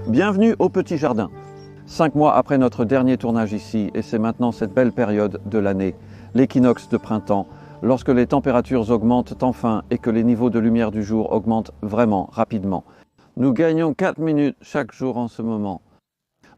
Bienvenue au Petit Jardin. 5 mois après notre dernier tournage ici, et c'est maintenant cette belle période de l'année, l'équinoxe de printemps, lorsque les températures augmentent enfin et que les niveaux de lumière du jour augmentent vraiment rapidement. Nous gagnons 4 minutes chaque jour en ce moment.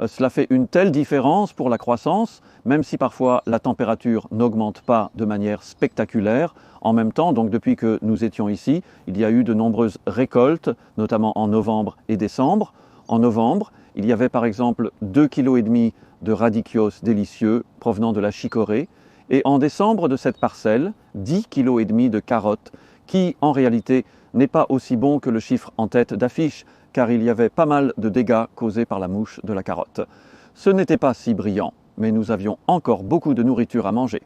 Cela fait une telle différence pour la croissance, même si parfois la température n'augmente pas de manière spectaculaire. En même temps, donc depuis que nous étions ici, il y a eu de nombreuses récoltes, notamment en novembre et décembre. En novembre, il y avait par exemple 2,5 kg de radicchios délicieux provenant de la chicorée. Et en décembre de cette parcelle, 10,5 kg de carottes, qui en réalité n'est pas aussi bon que le chiffre en tête d'affiche, car il y avait pas mal de dégâts causés par la mouche de la carotte. Ce n'était pas si brillant, mais nous avions encore beaucoup de nourriture à manger.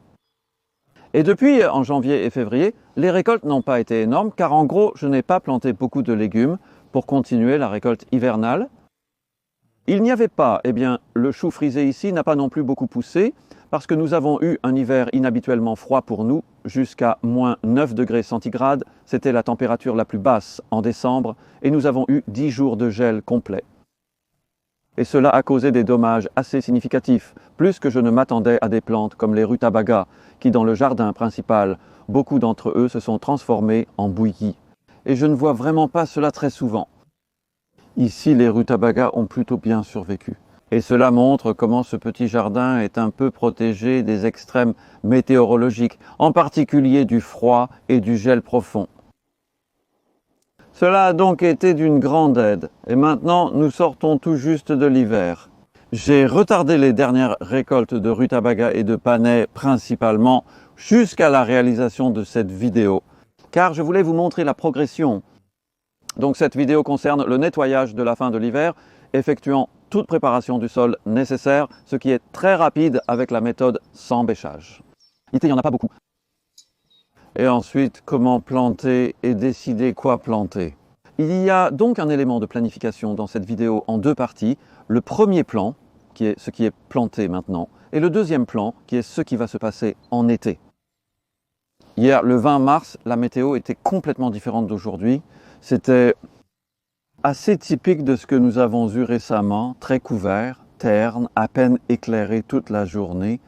Et depuis, en janvier et février, les récoltes n'ont pas été énormes, car en gros, je n'ai pas planté beaucoup de légumes pour continuer la récolte hivernale. Il n'y avait pas, le chou frisé ici n'a pas non plus beaucoup poussé, parce que nous avons eu un hiver inhabituellement froid pour nous, jusqu'à moins 9 degrés centigrades, c'était la température la plus basse en décembre, et nous avons eu 10 jours de gel complet. Et cela a causé des dommages assez significatifs, plus que je ne m'attendais à des plantes comme les rutabagas, qui dans le jardin principal, beaucoup d'entre eux se sont transformés en bouillis. Et je ne vois vraiment pas cela très souvent. Ici, les rutabagas ont plutôt bien survécu. Et cela montre comment ce petit jardin est un peu protégé des extrêmes météorologiques, en particulier du froid et du gel profond. Cela a donc été d'une grande aide. Et maintenant, nous sortons tout juste de l'hiver. J'ai retardé les dernières récoltes de rutabagas et de panais principalement jusqu'à la réalisation de cette vidéo, car je voulais vous montrer la progression. Donc cette vidéo concerne le nettoyage de la fin de l'hiver, effectuant toute préparation du sol nécessaire, ce qui est très rapide avec la méthode sans bêchage. Il n'y en a pas beaucoup. Et ensuite, comment planter et décider quoi planter. Il y a donc un élément de planification dans cette vidéo en 2 parties. Le premier plan, qui est ce qui est planté maintenant, et le deuxième plan, qui est ce qui va se passer en été. Hier, le 20 mars, la météo était complètement différente d'aujourd'hui. C'était assez typique de ce que nous avons eu récemment, très couvert, terne, à peine éclairé toute la journée.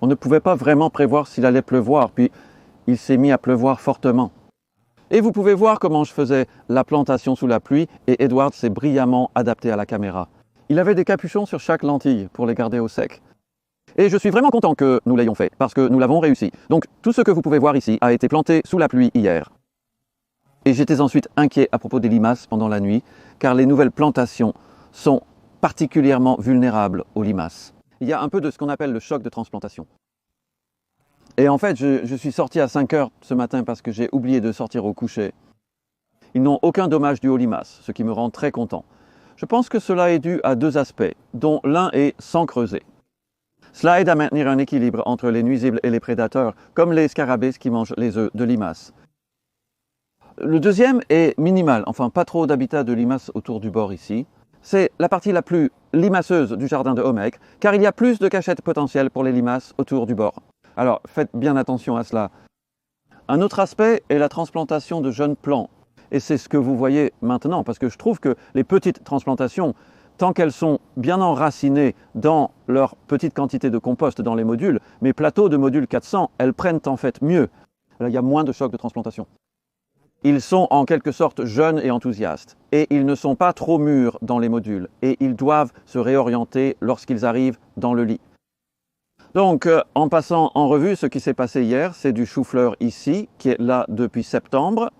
On ne pouvait pas vraiment prévoir s'il allait pleuvoir, puis il s'est mis à pleuvoir fortement. Et vous pouvez voir comment je faisais la plantation sous la pluie, et Edward s'est brillamment adapté à la caméra. Il avait des capuchons sur chaque lentille pour les garder au sec. Et je suis vraiment content que nous l'ayons fait, parce que nous l'avons réussi. Donc tout ce que vous pouvez voir ici a été planté sous la pluie hier. Et j'étais ensuite inquiet à propos des limaces pendant la nuit, car les nouvelles plantations sont particulièrement vulnérables aux limaces. Il y a un peu de ce qu'on appelle le choc de transplantation. Et en fait, je suis sorti à 5 heures ce matin parce que j'ai oublié de sortir au coucher. Ils n'ont aucun dommage dû aux limaces, ce qui me rend très content. Je pense que cela est dû à 2 aspects, dont l'un est sans creuser. Cela aide à maintenir un équilibre entre les nuisibles et les prédateurs, comme les scarabées qui mangent les œufs de limaces. Le deuxième est minimal, enfin pas trop d'habitat de limaces autour du bord ici. C'est la partie la plus limaceuse du jardin de Homec, car il y a plus de cachettes potentielles pour les limaces autour du bord. Alors faites bien attention à cela. Un autre aspect est la transplantation de jeunes plants. Et c'est ce que vous voyez maintenant, parce que je trouve que les petites transplantations, tant qu'elles sont bien enracinées dans leur petite quantité de compost dans les modules, mes plateaux de module 400, elles prennent en fait mieux. Là, il y a moins de chocs de transplantation. Ils sont en quelque sorte jeunes et enthousiastes, et ils ne sont pas trop mûrs dans les modules, et ils doivent se réorienter lorsqu'ils arrivent dans le lit. Donc, en passant en revue ce qui s'est passé hier, c'est du chou-fleur ici, qui est là depuis septembre,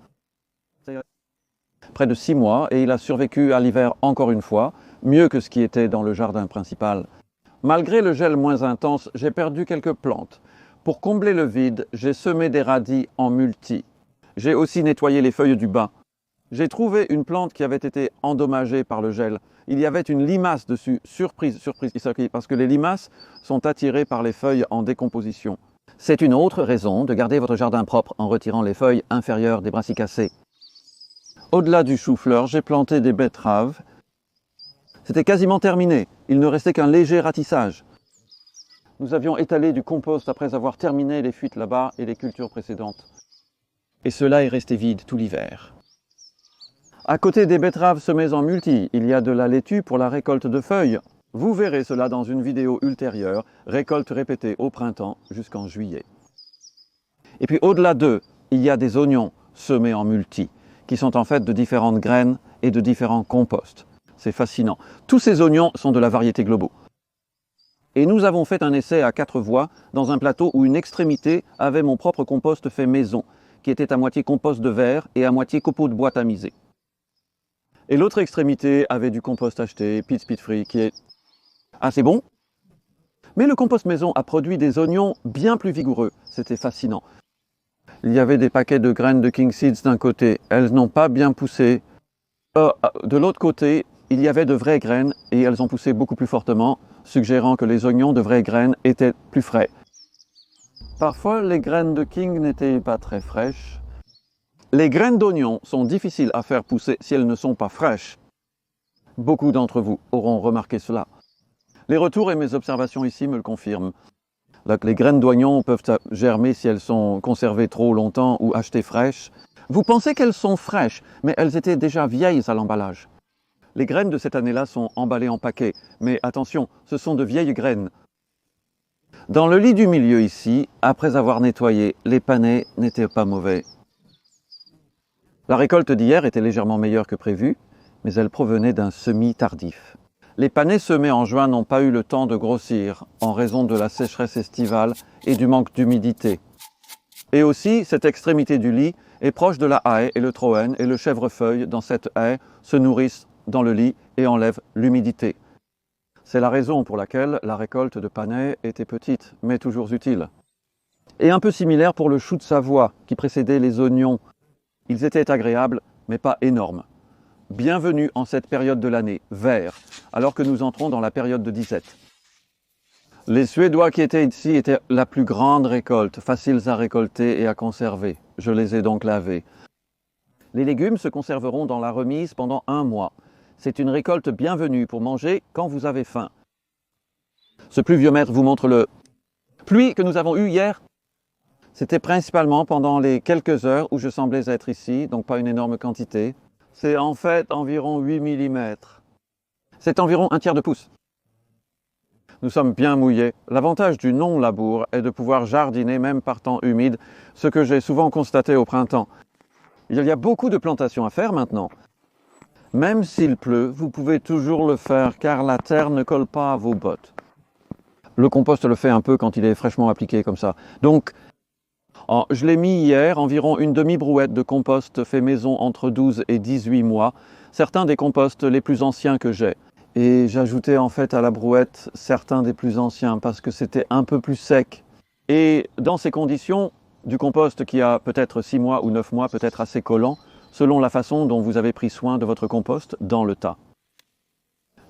près de 6 mois, et il a survécu à l'hiver encore une fois, mieux que ce qui était dans le jardin principal. Malgré le gel moins intense, j'ai perdu quelques plantes. Pour combler le vide, j'ai semé des radis en multi. J'ai aussi nettoyé les feuilles du bas. J'ai trouvé une plante qui avait été endommagée par le gel. Il y avait une limace dessus, surprise, parce que les limaces sont attirées par les feuilles en décomposition. C'est une autre raison de garder votre jardin propre en retirant les feuilles inférieures des brassicacées. Au-delà du chou-fleur, j'ai planté des betteraves. C'était quasiment terminé. Il ne restait qu'un léger ratissage. Nous avions étalé du compost après avoir terminé les fuites là-bas et les cultures précédentes. Et cela est resté vide tout l'hiver. À côté des betteraves semées en multi, il y a de la laitue pour la récolte de feuilles. Vous verrez cela dans une vidéo ultérieure, récolte répétée au printemps jusqu'en juillet. Et puis au-delà d'eux, il y a des oignons semés en multi, qui sont en fait de différentes graines et de différents composts. C'est fascinant. Tous ces oignons sont de la variété Globo. Et nous avons fait un essai à 4 voies dans un plateau où une extrémité avait mon propre compost fait maison, qui était à moitié compost de verre et à moitié copeaux de bois tamisés. Et l'autre extrémité avait du compost acheté, Pit Free, qui est assez bon. Mais le compost maison a produit des oignons bien plus vigoureux. C'était fascinant. Il y avait des paquets de graines de King Seeds d'un côté. Elles n'ont pas bien poussé. De l'autre côté, il y avait de vraies graines et elles ont poussé beaucoup plus fortement, suggérant que les oignons de vraies graines étaient plus frais. Parfois, les graines de King n'étaient pas très fraîches. Les graines d'oignons sont difficiles à faire pousser si elles ne sont pas fraîches. Beaucoup d'entre vous auront remarqué cela. Les retours et mes observations ici me le confirment. Les graines d'oignons peuvent germer si elles sont conservées trop longtemps ou achetées fraîches. Vous pensez qu'elles sont fraîches, mais elles étaient déjà vieilles à l'emballage. Les graines de cette année-là sont emballées en paquets, mais attention, ce sont de vieilles graines. Dans le lit du milieu ici, après avoir nettoyé, les panais n'étaient pas mauvais. La récolte d'hier était légèrement meilleure que prévu, mais elle provenait d'un semis tardif. Les panais semés en juin n'ont pas eu le temps de grossir en raison de la sécheresse estivale et du manque d'humidité. Et aussi, cette extrémité du lit est proche de la haie et le troène et le chèvrefeuille dans cette haie se nourrissent dans le lit et enlèvent l'humidité. C'est la raison pour laquelle la récolte de panais était petite, mais toujours utile. Et un peu similaire pour le chou de Savoie qui précédait les oignons. Ils étaient agréables, mais pas énormes. Bienvenue en cette période de l'année, vert, alors que nous entrons dans la période de disette. Les Suédois qui étaient ici étaient la plus grande récolte, faciles à récolter et à conserver. Je les ai donc lavés. Les légumes se conserveront dans la remise pendant 1 mois. C'est une récolte bienvenue pour manger quand vous avez faim. Ce pluviomètre vous montre le pluie que nous avons eu hier. C'était principalement pendant les quelques heures où je semblais être ici, donc pas une énorme quantité. C'est en fait environ 8 mm. C'est environ 1/3 de pouce. Nous sommes bien mouillés. L'avantage du non-labour est de pouvoir jardiner même par temps humide, ce que j'ai souvent constaté au printemps. Il y a beaucoup de plantations à faire maintenant. Même s'il pleut, vous pouvez toujours le faire car la terre ne colle pas à vos bottes. Le compost le fait un peu quand il est fraîchement appliqué comme ça. Donc, je l'ai mis hier, environ une demi-brouette de compost fait maison entre 12 et 18 mois. Certains des composts les plus anciens que j'ai. Et j'ajoutais en fait à la brouette certains des plus anciens parce que c'était un peu plus sec. Et dans ces conditions, du compost qui a peut-être 6 mois ou 9 mois peut être assez collant, selon la façon dont vous avez pris soin de votre compost dans le tas.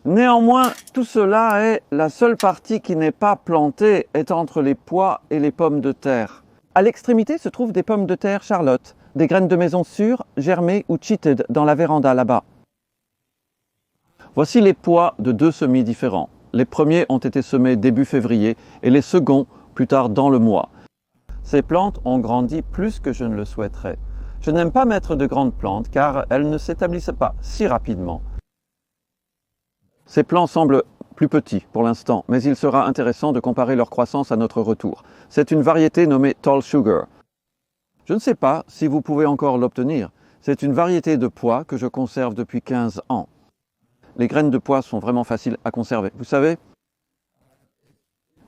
Néanmoins, tout cela est la seule partie qui n'est pas plantée est entre les pois et les pommes de terre. À l'extrémité se trouvent des pommes de terre Charlotte, des graines de maison sûres, germées ou cheated dans la véranda là-bas. Voici les pois de 2 semis différents. Les premiers ont été semés début février et les seconds plus tard dans le mois. Ces plantes ont grandi plus que je ne le souhaiterais. Je n'aime pas mettre de grandes plantes car elles ne s'établissent pas si rapidement. Ces plants semblent plus petits pour l'instant, mais il sera intéressant de comparer leur croissance à notre retour. C'est une variété nommée Tall Sugar. Je ne sais pas si vous pouvez encore l'obtenir. C'est une variété de pois que je conserve depuis 15 ans. Les graines de pois sont vraiment faciles à conserver. Vous savez,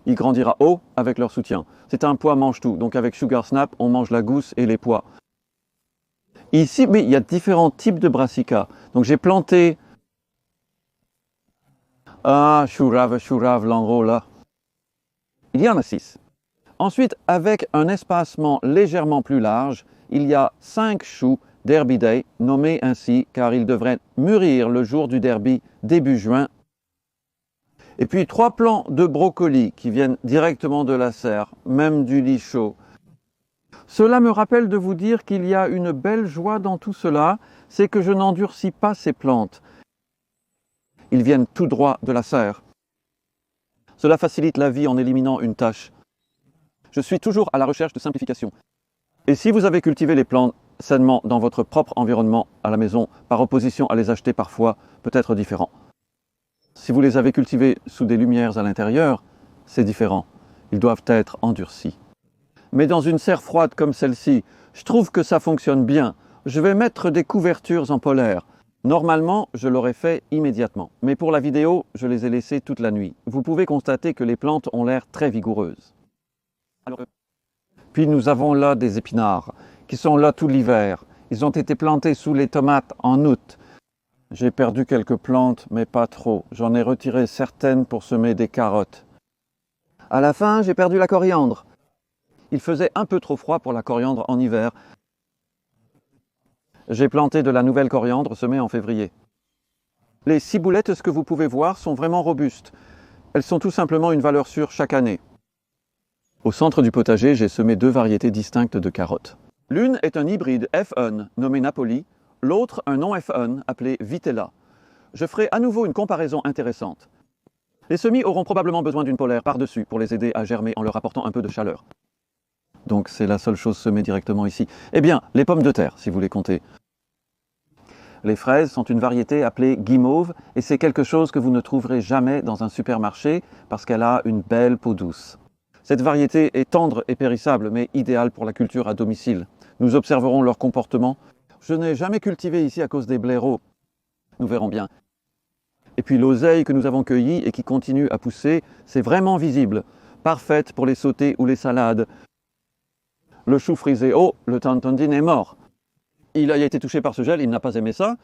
il grandira haut avec leur soutien. C'est un pois mange-tout, donc avec Sugar Snap, on mange la gousse et les pois. Ici, oui, il y a différents types de brassicas. Donc j'ai planté Shurav, l'enro là. Il y en a 6. Ensuite, avec un espacement légèrement plus large, il y a 5 choux Derby Day, nommés ainsi car ils devraient mûrir le jour du derby début juin. Et puis 3 plants de brocolis qui viennent directement de la serre, même du lit chaud. Cela me rappelle de vous dire qu'il y a une belle joie dans tout cela, c'est que je n'endurcis pas ces plantes. Ils viennent tout droit de la serre. Cela facilite la vie en éliminant une tâche. Je suis toujours à la recherche de simplification. Et si vous avez cultivé les plantes sainement dans votre propre environnement à la maison, par opposition à les acheter parfois peut-être différents. Si vous les avez cultivés sous des lumières à l'intérieur, c'est différent. Ils doivent être endurcis. Mais dans une serre froide comme celle-ci, je trouve que ça fonctionne bien. Je vais mettre des couvertures en polaire. Normalement, je l'aurais fait immédiatement. Mais pour la vidéo, je les ai laissées toute la nuit. Vous pouvez constater que les plantes ont l'air très vigoureuses. Puis nous avons là des épinards qui sont là tout l'hiver. Ils ont été plantés sous les tomates en août. J'ai perdu quelques plantes, mais pas trop. J'en ai retiré certaines pour semer des carottes. À la fin, j'ai perdu la coriandre. Il faisait un peu trop froid pour la coriandre en hiver. J'ai planté de la nouvelle coriandre semée en février. Les ciboulettes, ce que vous pouvez voir, sont vraiment robustes. Elles sont tout simplement une valeur sûre chaque année. Au centre du potager, j'ai semé 2 variétés distinctes de carottes. L'une est un hybride F1 nommé Napoli, l'autre un non F1 appelé Vitella. Je ferai à nouveau une comparaison intéressante. Les semis auront probablement besoin d'une polaire par-dessus pour les aider à germer en leur apportant un peu de chaleur. Donc c'est la seule chose semée directement ici. Eh bien, les pommes de terre, si vous les comptez. Les fraises sont une variété appelée guimauve et c'est quelque chose que vous ne trouverez jamais dans un supermarché parce qu'elle a une belle peau douce. Cette variété est tendre et périssable, mais idéale pour la culture à domicile. Nous observerons leur comportement. Je n'ai jamais cultivé ici à cause des blaireaux. Nous verrons bien. Et puis l'oseille que nous avons cueillie et qui continue à pousser, c'est vraiment visible. Parfaite pour les sautés ou les salades. Le chou frisé, oh, le tantondine est mort. Il a été touché par ce gel, il n'a pas aimé ça.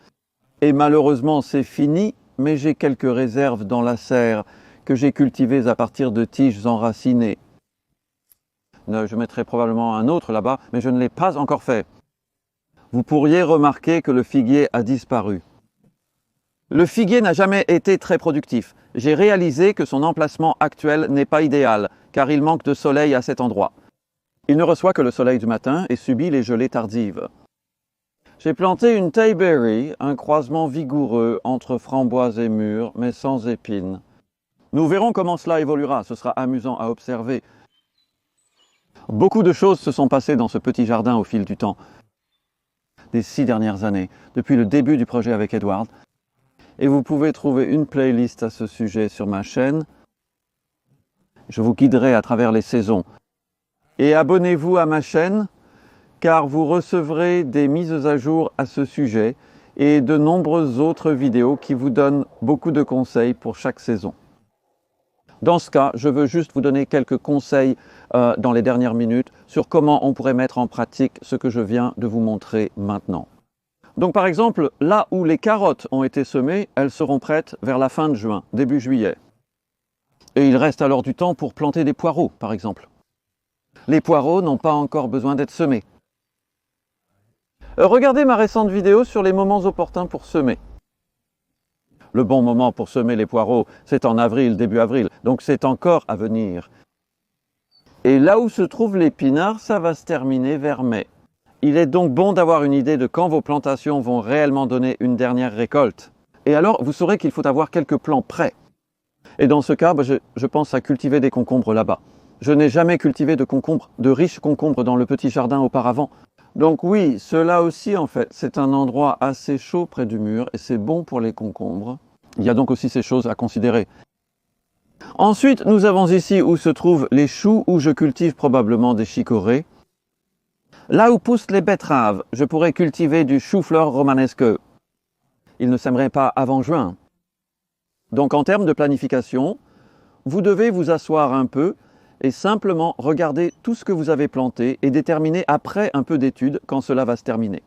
Et malheureusement, c'est fini, mais j'ai quelques réserves dans la serre que j'ai cultivées à partir de tiges enracinées. Je mettrai probablement un autre là-bas, mais je ne l'ai pas encore fait. Vous pourriez remarquer que le figuier a disparu. Le figuier n'a jamais été très productif. J'ai réalisé que son emplacement actuel n'est pas idéal, car il manque de soleil à cet endroit. Il ne reçoit que le soleil du matin et subit les gelées tardives. J'ai planté une Tayberry, un croisement vigoureux entre framboise et mûre, mais sans épines. Nous verrons comment cela évoluera, ce sera amusant à observer. Beaucoup de choses se sont passées dans ce petit jardin au fil du temps. Des 6 dernières années, depuis le début du projet avec Edward. Et vous pouvez trouver une playlist à ce sujet sur ma chaîne. Je vous guiderai à travers les saisons. Et abonnez-vous à ma chaîne, car vous recevrez des mises à jour à ce sujet et de nombreuses autres vidéos qui vous donnent beaucoup de conseils pour chaque saison. Dans ce cas, je veux juste vous donner quelques conseils dans les dernières minutes sur comment on pourrait mettre en pratique ce que je viens de vous montrer maintenant. Donc par exemple, là où les carottes ont été semées, elles seront prêtes vers la fin de juin, début juillet. Et il reste alors du temps pour planter des poireaux, par exemple. Les poireaux n'ont pas encore besoin d'être semés. Regardez ma récente vidéo sur les moments opportuns pour semer. Le bon moment pour semer les poireaux, c'est en avril, début avril, donc c'est encore à venir. Et là où se trouve l'épinard, ça va se terminer vers mai. Il est donc bon d'avoir une idée de quand vos plantations vont réellement donner une dernière récolte. Et alors, vous saurez qu'il faut avoir quelques plants prêts. Et dans ce cas, je pense à cultiver des concombres là-bas. Je n'ai jamais cultivé de riches concombres dans le petit jardin auparavant. Donc oui, cela aussi en fait, c'est un endroit assez chaud près du mur et c'est bon pour les concombres. Il y a donc aussi ces choses à considérer. Ensuite, nous avons ici où se trouvent les choux, où je cultive probablement des chicorées. Là où poussent les betteraves, je pourrais cultiver du chou-fleur romanesque. Il ne sèmerait pas avant juin. Donc en termes de planification, vous devez vous asseoir un peu et simplement regarder tout ce que vous avez planté et déterminer après un peu d'étude quand cela va se terminer.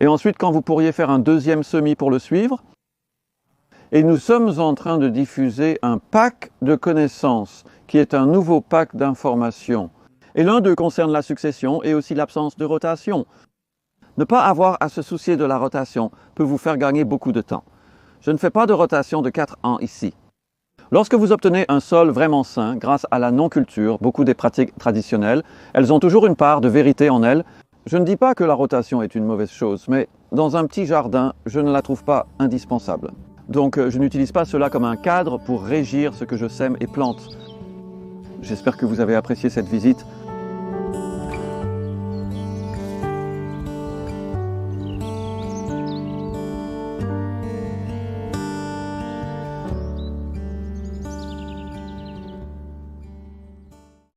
Et ensuite, quand vous pourriez faire un deuxième semis pour le suivre. Et nous sommes en train de diffuser un pack de connaissances, qui est un nouveau pack d'informations. Et l'un d'eux concerne la succession et aussi l'absence de rotation. Ne pas avoir à se soucier de la rotation peut vous faire gagner beaucoup de temps. Je ne fais pas de rotation de 4 ans ici. Lorsque vous obtenez un sol vraiment sain, grâce à la non-culture, beaucoup des pratiques traditionnelles, elles ont toujours une part de vérité en elles. Je ne dis pas que la rotation est une mauvaise chose, mais dans un petit jardin, je ne la trouve pas indispensable. Donc je n'utilise pas cela comme un cadre pour régir ce que je sème et plante. J'espère que vous avez apprécié cette visite.